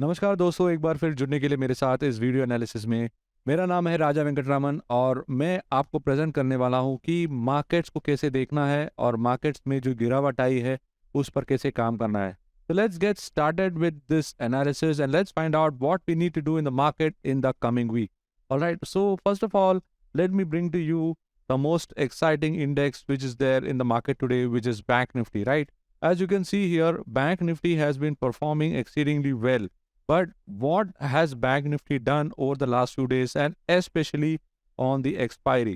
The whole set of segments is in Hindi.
नमस्कार दोस्तों, एक बार फिर जुड़ने के लिए मेरे साथ इस वीडियो एनालिसिस में। मेरा नाम है राजा वेंकटरामन और मैं आपको प्रेजेंट करने वाला हूं कि मार्केट्स को कैसे देखना है और मार्केट्स में जो गिरावट आई है उस पर कैसे काम करना है। So let's get started with this analysis and let's find out what we need to do in the market in the coming week. All right, so first of all, let me bring to you the most exciting index which is there in the market today, which is Bank Nifty, right? As you can see here, Bank Nifty has been performing exceedingly well. But what has Bank Nifty done over the last few days and especially on the expiry?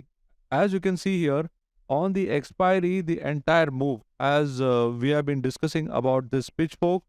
As you can see here, on the expiry, the entire move, as we have been discussing about this pitchfork,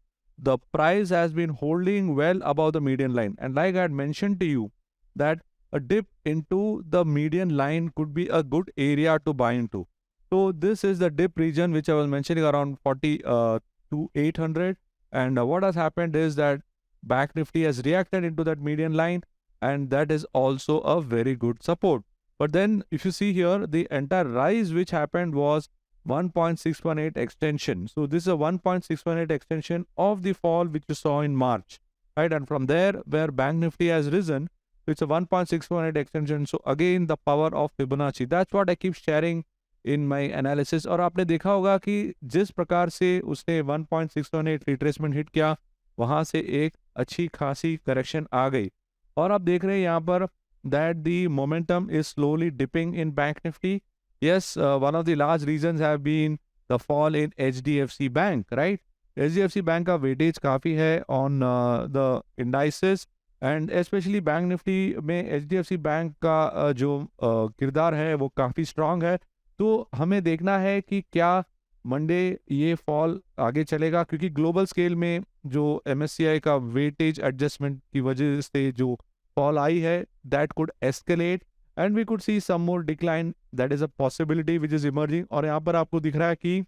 the price has been holding well above the median line. And like I had mentioned to you, that a dip into the median line could be a good area to buy into. So this is the dip region which I was mentioning around 40 to 800. And what has happened is that Bank Nifty has reacted into that median line, and that is also a very good support. But then if you see here, the entire rise which happened was 1.618 extension. So this is a 1.618 extension of the fall which you saw in March, right? And from there where Bank Nifty has risen, it's a 1.618 extension. So again the power of Fibonacci. That's what I keep sharing in my analysis. और आपने देखा होगा कि जिस प्रकार से उसने 1.618 रिट्रेसमेंट हिट किया, वहां से एक अच्छी खासी करेक्शन आ गई। और आप देख रहे हैं यहाँ पर that the momentum is slowly dipping in Bank Nifty. Yes, one of the large reasons have been the fall in HDFC Bank, right? HDFC Bank का वेटेज काफ़ी है on the indices and specially Bank Nifty में एचडीएफसी बैंक का जो किरदार है वो काफ़ी स्ट्रांग है। तो हमें देखना है कि क्या मंडे ये फॉल आगे चलेगा, क्योंकि ग्लोबल स्केल में जो एमएससीआई का वेटेज एडजस्टमेंट की वजह से जो फॉल आई है that could escalate and we could see some more decline. That is a possibility which is emerging. और यहाँ पर आपको दिख रहा है कि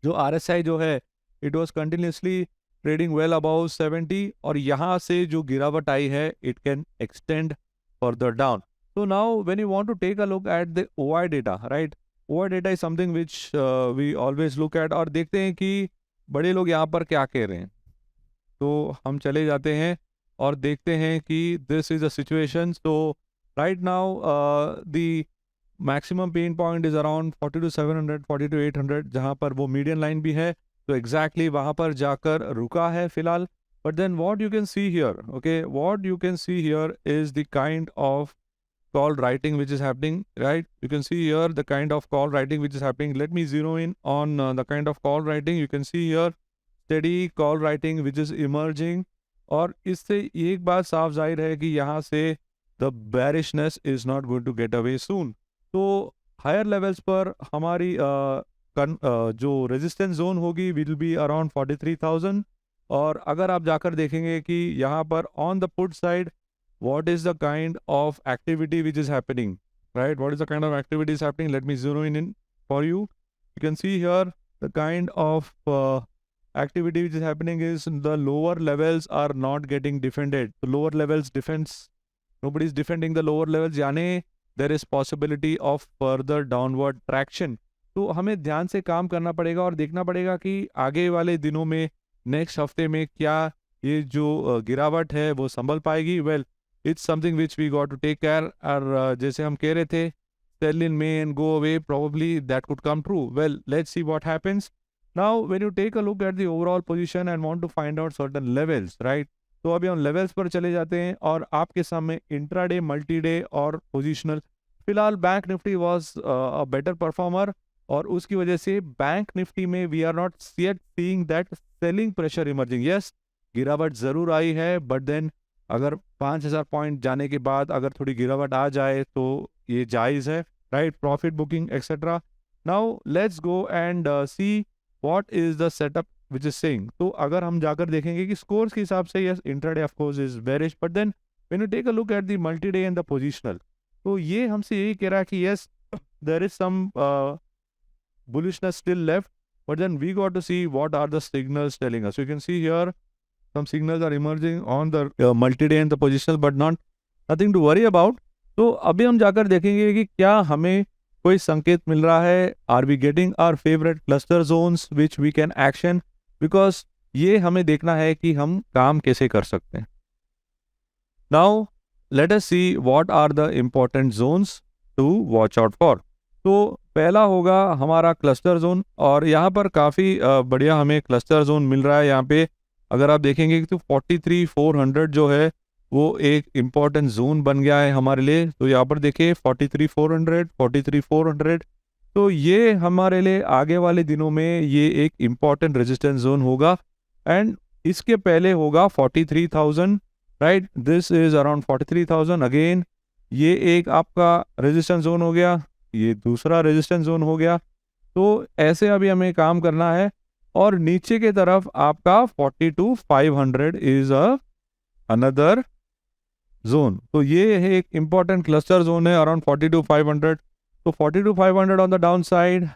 जो आरएसआई जो है it was continuously trading well above 70 और यहाँ से जो गिरावट आई है it can extend further down. So now when you want to take a look at the OI data, right? OI data is something which we always look at और देखते हैं कि बड़े लोग यहाँ पर क्या कह रहे हैं। तो हम चले जाते हैं और देखते हैं कि this is a situation. So right now the maximum pain point is around 40 to 700, 40 to 800, जहाँ पर वो median line भी है। तो exactly वहाँ पर जाकर रुका है फिलहाल। But then what you can see here, okay, what you can see here is the kind of call writing which is happening, right? You can see here the kind of call writing which is happening. Let me zero in on the kind of call writing. You can see here steady call writing which is emerging. और इससे एक बात साफ जाहिर है कि यहाँ से the bearishness is not going to get away soon. तो higher levels पर हमारी जो resistance zone होगी will be around 43,000. और अगर आप जाकर देखेंगे कि यहाँ पर on the put side what is the kind of activity which is happening, right? What is the kind of activity is happening? Let me zero in for you. You can see here the kind of activity which is happening is the lower levels are not getting defended. The lower levels defense, nobody is defending the lower levels, यानी there is possibility of further downward traction. तो हमें ध्यान से काम करना पड़ेगा और देखना पड़ेगा कि आगे वाले दिनों में नेक्स्ट हफ्ते में क्या ये जो गिरावट है वो संभल पाएगी। Well, it's something which we got to take care. और जैसे हम कह रहे थे sell in May and go away, probably that could come true. Well, let's see what happens. Now when you take a look at the overall position and want to find out certain levels, right? तो अभी हम लेवल्स पर चले जाते हैं और आपके सामने इंट्राडे, मल्टी-डे और पोजिशनल। फिलहाल Bank Nifty was a better performer और उसकी वजह से बैंक निफ्टी में we are not yet seeing that selling pressure emerging. Yes, गिरावट जरूर आई है, बट देन अगर 5000 पॉइंट जाने के बाद अगर थोड़ी गिरावट आ जाए तो ये जायज़ है, right? Profit booking etcetera. Now let's go and see what is the setup which is saying. तो अगर हम जाकर देखेंगे कि स्कोर्स के हिसाब से yes intraday of course is bearish, but then when you take a look at the multi day and the positional, तो ये हमसे यही कह रहा है कि yes there is some bullishness still left, but then we got to see what are the signals telling us. You can see here some signals are emerging on the multi-day and the positional, but nothing to worry about. तो अभी हम जाकर देखेंगे कि क्या हमें कोई संकेत मिल रहा है। Are we getting our favorite cluster zones which we can action? Because ये हमें देखना है कि हम काम कैसे कर सकते हैं। Now let us see what are the important zones to watch out for. तो पहला होगा हमारा क्लस्टर जोन, और यहाँ पर काफ़ी बढ़िया हमें क्लस्टर जोन मिल रहा है। यहाँ पे अगर आप देखेंगे तो 43,400 जो है वो एक इम्पॉर्टेंट जोन बन गया है हमारे लिए। तो यहाँ पर देखिए 43,400, 43,400, तो ये हमारे लिए आगे वाले दिनों में ये एक इम्पॉर्टेंट रेजिस्टेंस जोन होगा। एंड इसके पहले होगा 43,000, right, this is around 43,000 again, ये एक आपका रेजिस्टेंस जोन हो गया, ये दूसरा रेजिस्टेंस जोन हो गया। तो ऐसे अभी हमें काम करना है। और नीचे के तरफ आपका 42,500 इज अनदर जोन। तो ये है एक इंपॉर्टेंट क्लस्टर जोन है अराउंड 42,500। तो 42,500 on the down side,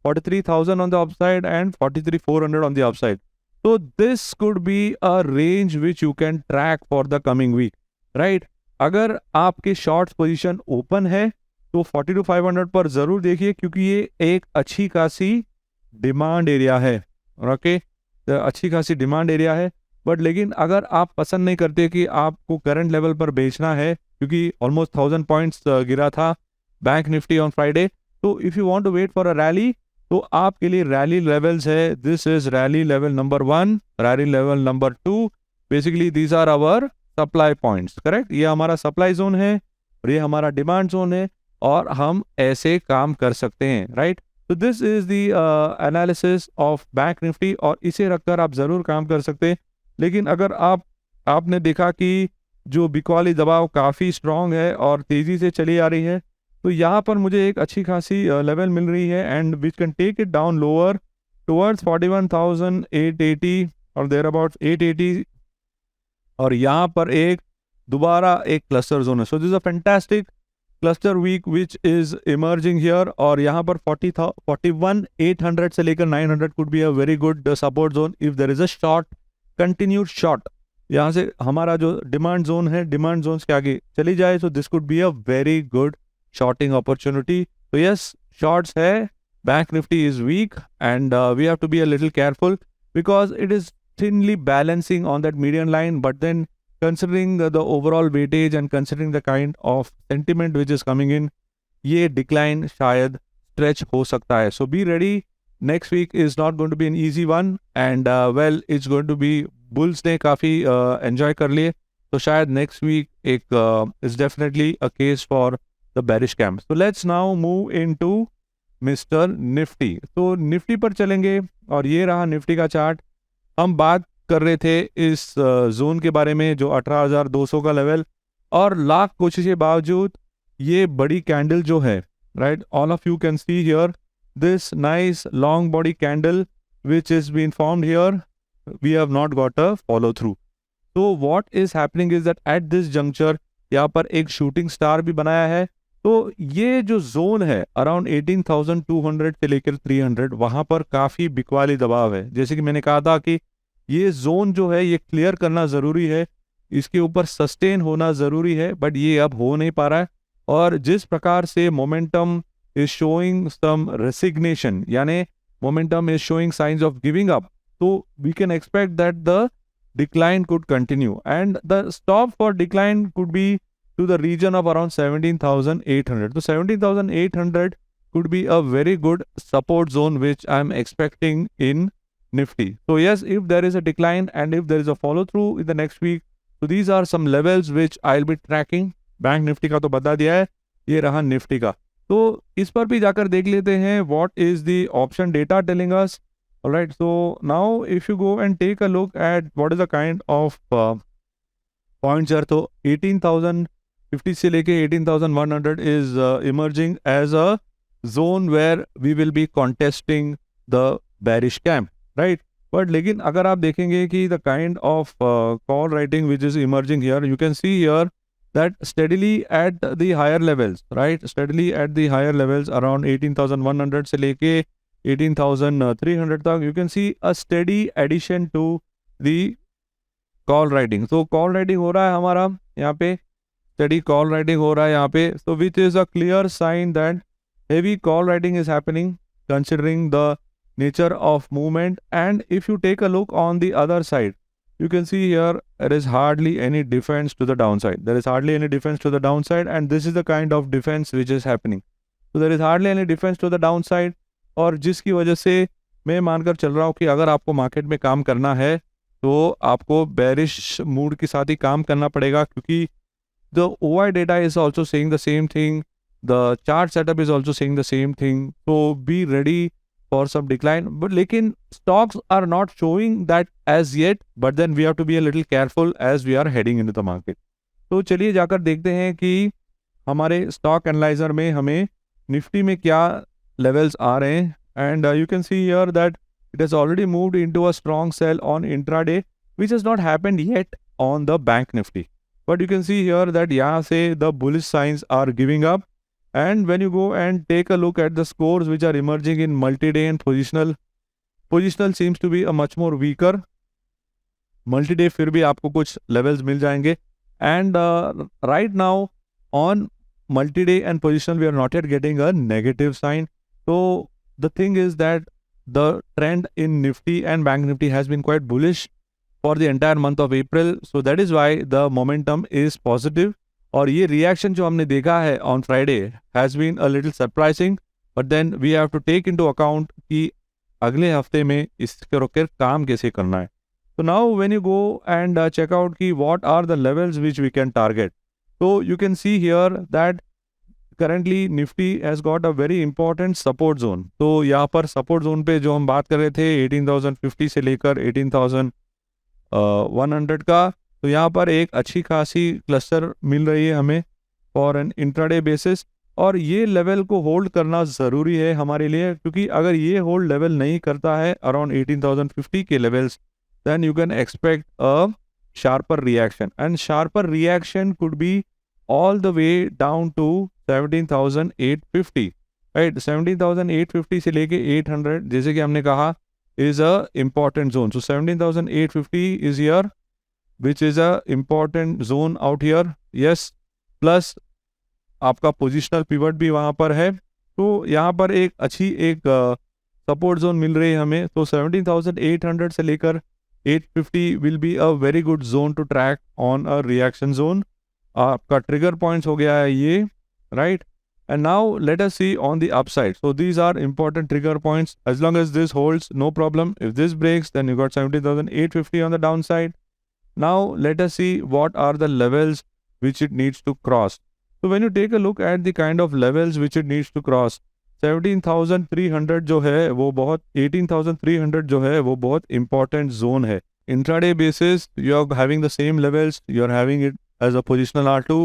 43,000 on the upside and 43,400 on the upside. So this could be a range which you can track for the coming week, right? अगर आपके शॉर्ट पोजीशन ओपन है तो 42,500 पर जरूर देखिए, क्योंकि ये एक अच्छी खासी डिमांड एरिया है। ओके, अच्छी खासी डिमांड एरिया है। बट लेकिन अगर आप पसंद नहीं करते कि आपको करंट लेवल पर बेचना है, क्योंकि ऑलमोस्ट 1000 पॉइंट्स गिरा था बैंक निफ्टी ऑन फ्राइडे, तो if you want to wait for a rally, तो आपके लिए रैली लेवल्स है। This is rally level number 1, rally level number 2, basically these are our supply points, correct. ये हमारा सप्लाई जोन है और ये हमारा डिमांड जोन है, और हम ऐसे काम कर सकते हैं, राइट। तो this is the analysis of bank Nifty, और इसे रखकर आप जरूर काम कर सकते हैं। लेकिन अगर आपने देखा कि जो बिकवाली दबाव काफ़ी स्ट्रांग है और तेज़ी से चली आ रही है, तो यहाँ पर मुझे एक अच्छी खासी लेवल मिल रही है, and which can take it down lower towards 41,880 और देयर अबाउट 880, और यहाँ पर एक दोबारा एक क्लस्टर जोन है। So this a fantastic cluster week which is emerging here, और यहाँ पर 41,800 से लेकर 900 could be a very good support zone if there is a short continued short. यहाँ से हमारा जो डिमांड जोन है, डिमांड जोन के आगे चली जाए, तो this could be a very good shorting opportunity. So yes, shorts hai, bank nifty is weak, and we have to be a little careful because it is thinly balancing on that median line. But then considering the overall weightage and considering the kind of sentiment which is coming in, ye decline shayad stretch ho sakta hai. So be ready. Next week is not going to be an easy one, and well, it's going to be bulls ne काफी enjoy कर लिए, तो शायद next week एक is definitely a case for the bearish camp. So let's now move into Mr. Nifty. तो निफ्टी पर चलेंगे, और ये रहा निफ्टी का चार्ट। हम बात कर रहे थे इस जोन के बारे में जो 18,200 का लेवल, और लाख कोशिश के बावजूद ये बड़ी कैंडल जो है, right, all of you can see here this nice long body candle which is been formed here, we have not got a follow through. तो what is happening is that at this juncture यहाँ पर एक शूटिंग स्टार भी बनाया है। तो ये जो जोन है अराउंड 18,200 से लेकर 300, वहां पर काफी बिकवाली दबाव है। जैसे कि मैंने कहा था कि ये जोन जो है ये क्लियर करना जरूरी है, इसके ऊपर सस्टेन होना जरूरी है, बट ये अब हो नहीं पा रहा है। और जिस प्रकार से momentum is showing some resignation, यानी momentum is showing signs of giving up, तो we can expect that the decline could continue, and the stop for decline could be to the region of around 17,800. So 17,800 could be a very good support zone which I'm expecting in Nifty. So yes, if there is a decline and if there is a follow through in the next week, so these are some levels which I'll be tracking. Bank Nifty का तो बता दिया है, ये रहा निफ्टी का। तो इस पर भी जाकर देख लेते हैं what is the option data telling us. Alright, so now if you go and take a look at what is the kind of points here, तो 18,050 से लेके 18,100 is emerging as a zone where we will be contesting the bearish camp, right? But लेकिन अगर आप देखेंगे कि the kind of call writing which is emerging here, you can see here that steadily at the higher levels, right? Steadily at the higher levels around 18,100 से लेके 18,300 तक, you can see a steady addition to the call writing. So call writing हो रहा है हमारा यहाँ पे, steady call writing हो रहा है यहाँ पे, so which is a clear sign that heavy call writing is happening considering the nature of movement. And if you take a look on the other side, you can see here there is hardly any defense to the downside. There is hardly any defense to the downside, and this is the kind of defense which is happening. So there is hardly any defense to the downside, और जिसकी वजह से मैं मानकर चल रहा हूँ कि अगर आपको मार्केट में काम करना है तो आपको बेरिश मूड के साथ ही काम करना पड़ेगा, क्योंकि the OI data is also saying the same thing. The chart setup is also saying the same thing. So be ready for some decline. But लेकिन stocks are not showing that as yet. But then we have to be a little careful as we are heading into the market. तो चलिए जाकर देखते हैं कि हमारे स्टॉक एनालाइजर में हमें निफ्टी में क्या लेवल्स आ रहे हैं. And you can see here that it has already moved into a strong sell on intraday, which has not happened yet on the bank nifty. But you can see here that यहाँ से the bullish signs are giving up. And when you go and take a look at the scores which are emerging in multi-day and positional seems to be a much more weaker. Multi-day फिर भी आपको कुछ levels मिल जाएंगे. And right now on multi-day and positional we are not yet getting a negative sign. So the thing is that the trend in Nifty and Bank Nifty has been quite bullish for the entire month of April. So that is why the momentum is positive. और ये reaction जो हमने देखा है on Friday has been a little surprising. But then we have to take into account कि अगले हफ्ते में इसके ऊपर काम कैसे करना है. So now when you go and check out कि what are the levels which we can target. So you can see here that currently Nifty has got a very important support zone. तो यहाँ पर support zone पे जो हम बात कर रहे थे 18,050 से लेकर 18,100 का, तो यहाँ पर एक अच्छी खासी क्लस्टर मिल रही है हमें फॉर एन इंट्राडे बेसिस. और ये लेवल को होल्ड करना ज़रूरी है हमारे लिए, क्योंकि अगर ये होल्ड लेवल नहीं करता है अराउंड 18,050 के levels, then you can expect a sharper reaction. And sharper reaction could be all the way down to 17,850, right? 17,850 से लेके 800 जैसे कि हमने कहा is a important zone. So 17,850 is here, which is a important zone out here. Yes, plus आपका पोजिशनल पिवट भी वहाँ पर है. तो यहाँ पर एक अच्छी एक सपोर्ट जोन मिल रही है हमें. तो 17,800 से लेकर 850 will be a very good zone to track on a reaction zone. आपका ट्रिगर पॉइंट्स हो गया है ये, right. And now let us see on the upside. So these are important trigger points. As long as this holds, no problem. If this breaks, then you got 17,850 on the down side. Now let us see what are the levels which it needs to cross. So when you take a look at the kind of levels which it needs to cross, 17,300 जो है वो बहुत 18,300 जो है वो बहुत important zone है. Intraday basis, you are having the same levels. You are having it as a positional R2.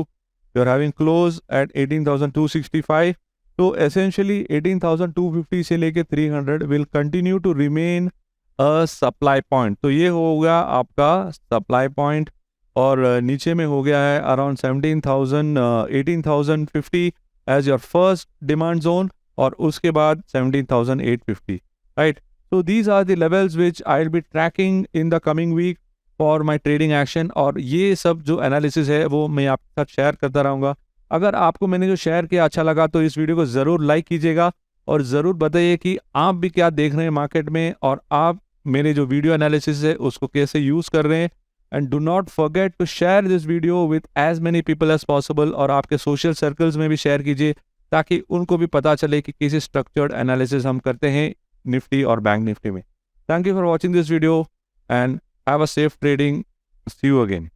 You are having close at 18,265. So essentially 18,250 से लेके 300 will continue to remain a supply point. तो ये होगा आपका supply point. और नीचे में हो गया है around 18,050 as your first demand zone, और उसके बाद 17,850, right. So these are the levels which I will be tracking in the coming week for my trading action. और ये सब जो एनालिसिस है वो मैं आपके साथ शेयर करता रहूँगा. अगर आपको मैंने जो शेयर किया अच्छा लगा तो इस वीडियो को ज़रूर लाइक कीजिएगा और ज़रूर बताइए कि आप भी क्या देख रहे हैं मार्केट में, और आप मेरे जो वीडियो एनालिसिस है उसको कैसे यूज़ कर रहे हैं. And do not forget to share this video with as many people as possible, और आपके सोशल सर्कल्स में भी शेयर कीजिए ताकि उनको भी पता चले कि किसी स्ट्रक्चर्ड एनालिसिस हम करते हैं निफ्टी और बैंक निफ्टी में. Thank you for watching this video and have a safe trading. See you again.